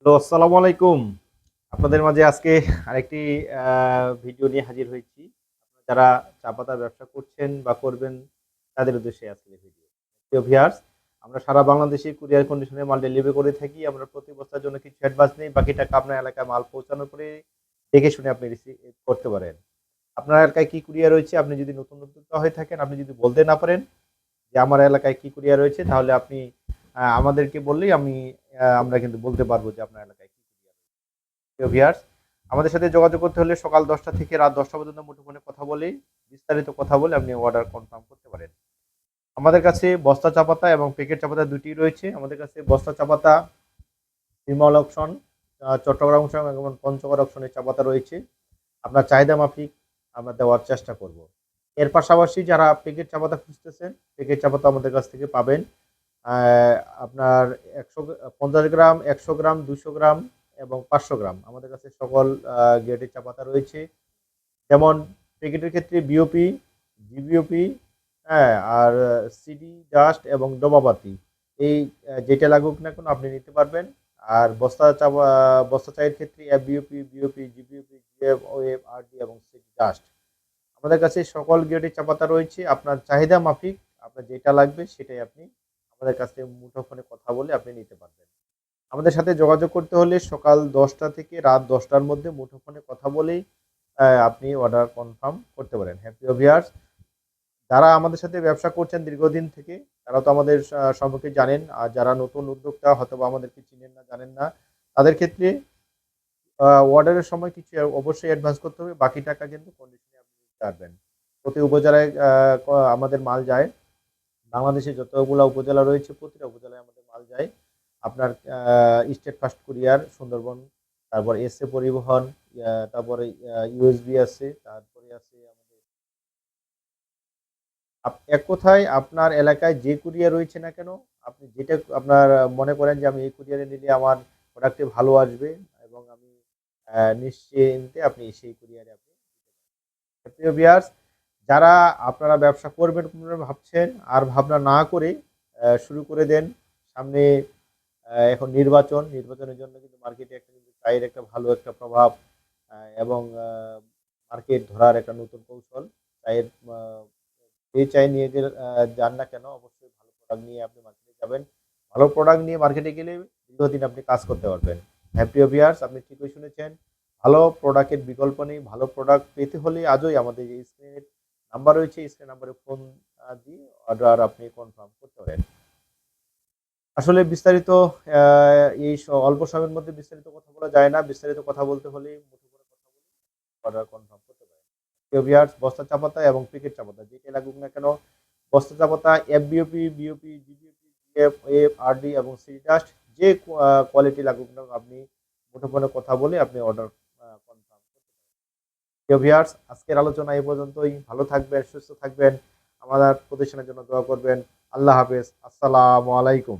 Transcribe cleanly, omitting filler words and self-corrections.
Hello, আসসালামু আলাইকুম। আপনাদের মাঝে আজকে আরেকটি ভিডিও নিয়ে হাজির হয়েছি। আপনারা যারা চা পাতার ব্যবসা করছেন বা করবেন তাদের উদ্দেশ্যে আজকের এই ভিডিও। প্রিয় ভিউয়ার্স, আমরা সারা বাংলাদেশে কুরিয়ার কন্ডিশনে মাল ডেলিভারি করে থাকি। আমরা প্রতি বস্তার জন্য কিছু অ্যাডভান্স নেই। বাকি টাকা আপনার এলাকায় মাল পৌঁছানোর পরে দেখে শুনে আপনি করতে পারেন। আপনার এলাকায় কি কুরিয়ার রয়েছে, আপনি যদি নতুন উদ্যোক্তা হয়ে থাকেন, আপনি যদি বলতে না পারেন যে আমার এলাকায় কি কুরিয়ার রয়েছে, তাহলে আপনি আমাদেরকে বললেই আমরা কিন্তু বলতে পারবো যে আপনার এলাকায় কি কুরিয়ার রয়েছে। প্রিয় ভিউয়ার্স, আমাদের সাথে যোগাযোগ করতে হলে সকাল ১০টা থেকে রাত ১০টা পর্যন্ত মুঠোফোনে কথা বলে বিস্তারিত কথা বলে আপনি অর্ডার কনফার্ম করতে পারেন। আমাদের কাছে বস্তা চা পাতা এবং প্যাকেট চা পাতা দুটিই রয়েছে। আমাদের কাছে বস্তা চা পাতা বিমল অকশন, চট্টগ্রাম অকশন এবং পঞ্চগড় অকশনের চা পাতা রয়েছে। আপনার চাহিদা মাফিক আমরা দেওয়ার চেষ্টা করব। এর পাশাপাশি যারা প্যাকেট চা পাতা খুঁজতেছেন, প্যাকেট চা পাতা আমাদের কাছ থেকে পাবেন। আ আপনার ১৫০ গ্রাম, ১০০ গ্রাম, ২০০ গ্রাম এবং ৫০০ গ্রাম। আমাদের কাছে সকল গ্রেডের চা পাতা রয়েছে। যেমন প্যাকেটের ক্ষেত্রে বিওপি, জিবিওপি, হ্যাঁ? আর সিডি ডাস্ট এবং ডোবাপাতি। এই যেটা লাগুক না কেন আপনি নিতে পারবেন। আর বস্তা চায়ের ক্ষেত্রে FBOP, BOP, GBOP, GF, OF, RD এবং সিডি ডাস্ট। আমাদের কাছে সকল গ্রেডের চা পাতা রয়েছে। আপনার চাহিদা মাফিক আপনার যেটা লাগবে সেটাই আপনি আমাদের কাছ থেকে মুঠোফোনে কথা বলে আপনি নিতে পারবেন। আমাদের সাথে যোগাযোগ করতে হলে সকাল ১০টা থেকে রাত ১০টার মধ্যে মুঠোফোনে কথা বলেই আপনি অর্ডার কনফার্ম করতে পারেন। হ্যাঁ, প্রিয় ভিউয়ার্স, যারা আমাদের সাথে ব্যবসা করছেন দীর্ঘদিন থেকে তারা তো আমাদের সম্পর্কে জানেন। আর যারা নতুন উদ্যোক্তা হয়তোবা আমাদেরকে চিনেন না, জানেন না, তাদের ক্ষেত্রে অর্ডারের সময় কিছু অবশ্যই অ্যাডভান্স করতে হবে। বাকি টাকা কিন্তু কন্ডিশনে আপনি দিতে পারবেন। প্রতি উপজেলায় আমাদের মাল যায়। বাংলাদেশে যতগুলা উপজেলা রয়েছে প্রতিটা উপজেলায় আমাদের মাল যায়। আপনার স্টেট ফার্স্ট কুরিয়ার সুন্দরবন, তারপর এসএ পরিবহন, তারপরে ইউএসবি আছে, তারপরে আছে আমাদের এক কথায় আপনার এলাকায় যে কুরিয়ার রয়েছে না কেন, আপনি যেটা আপনার মনে করেন যে আমি এই কুরিয়ারে নিলে আমার প্রোডাক্টে ভালো আসবে এবং আমি নিশ্চিন্তে আপনি সেই কুরিয়ারে আপনি প্রিয় ভিউয়ার্স, যারা আপনারা ব্যবসা করবেন ভাবছেন আর ভাবনা না করে শুরু করে দেন। সামনে এখন নির্বাচনের জন্য কিন্তু মার্কেটে একটা কিন্তু চায়ের একটা ভালো একটা প্রভাব এবং মার্কেট ধরার একটা নতুন কৌশল। চায়ের আ যে চাই নিয়ে যান না কেন অবশ্যই ভালো প্রোডাক্ট নিয়ে আপনি মার্কেটে যাবেন। ভালো প্রোডাক্ট নিয়ে মার্কেটে গেলে দীর্ঘদিন আপনি কাজ করতে পারবেন। হ্যাঁ, প্রিয় ভিউয়ার্স, আপনি ঠিকই শুনেছেন। ভালো প্রোডাক্টের বিকল্প নেই। ভালো প্রোডাক্ট পেতে হলে আজই আমাদের যে স্ক্রিনে নাম্বার রয়েছে, স্ক্রিন নাম্বারে ফোন দিয়ে অর্ডার আপনি কনফার্ম করতে পারেন। আসলে বিস্তারিত আ এই অল্প সময়ের মধ্যে বিস্তারিত কথা বলা যায় না। বিস্তারিত কথা বলতে হলে মুঠোফোনে কথা বলে অর্ডার কনফার্ম করতে পারেন। প্রিয় ভিউয়ার্স, বস্তা চা পাতা এবং প্যাকেট চা পাতা যেটাই লাগুক না কেন, বস্তা চা পাতা FBOP, BOP, GBOP, GF, OF, RD এবং সিডি ডাস্ট যে কোয়ালিটি লাগুক না আপনি মুঠোফোনে কথা বলে আপনি অর্ডার কনফার্ম করতে পারেন। প্রিয় ভিউয়ার্স, আজকের আলোচনা এই পর্যন্তই। ভালো থাকবেন, সুস্থ থাকবেন। আমাদের প্রতিষ্ঠানের জন্য দোয়া করবেন। আল্লাহ হাফেজ। আসসালামু আলাইকুম।